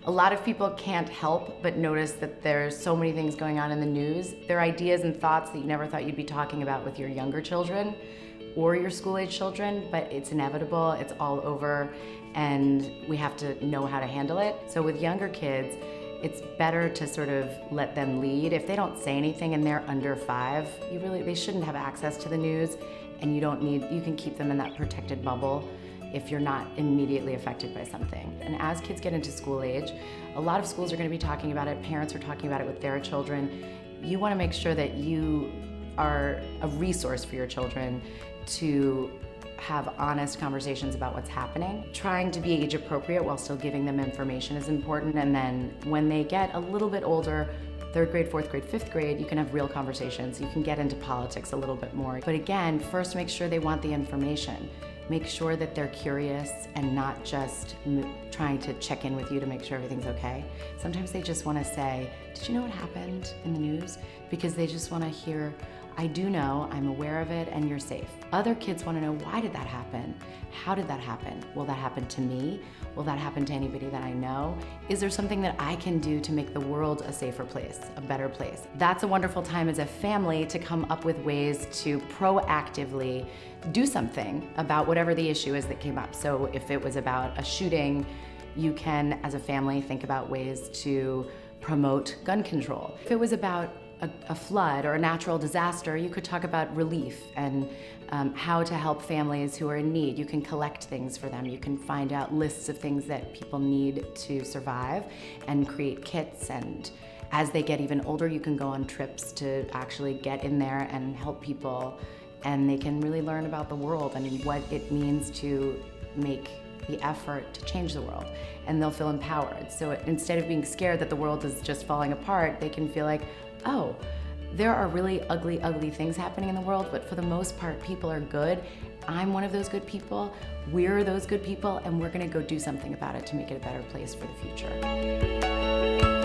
A lot of people can't help but notice that there's so many things going on in the news. There are ideas and thoughts that you never thought you'd be talking about with your younger children or your school-age children, but it's inevitable, it's all over, and we have to know how to handle it. So with younger kids, it's better to sort of let them lead. If they don't say anything and they're under 5, they shouldn't have access to the news, and you can keep them in that protected bubble if you're not immediately affected by something. And as kids get into school age, a lot of schools are going to be talking about it, parents are talking about it with their children. You want to make sure that you are a resource for your children to have honest conversations about what's happening. Trying to be age appropriate while still giving them information is important, and then when they get a little bit older, 3rd grade, 4th grade, 5th grade, you can have real conversations. You can get into politics a little bit more. But again, first make sure they want the information. Make sure that they're curious and not just trying to check in with you to make sure everything's okay. Sometimes they just want to say, did you know what happened in the news? Because they just want to hear, I do know, I'm aware of it, and you're safe. Other kids want to know, why did that happen? How did that happen? Will that happen to me? Will that happen to anybody that I know? Is there something that I can do to make the world a safer place, a better place? That's a wonderful time as a family to come up with ways to proactively do something about whatever the issue is that came up. So if it was about a shooting, you can, as a family, think about ways to promote gun control. If it was about a flood or a natural disaster, you could talk about relief and how to help families who are in need. You can collect things for them. You can find out lists of things that people need to survive and create kits. And as they get even older, you can go on trips to actually get in there and help people, and they can really learn about the world and what it means to make the effort to change the world, and they'll feel empowered. So instead of being scared that the world is just falling apart, they can feel like, oh, there are really ugly, ugly things happening in the world, but for the most part, people are good. I'm one of those good people. We're those good people, and we're gonna go do something about it to make it a better place for the future.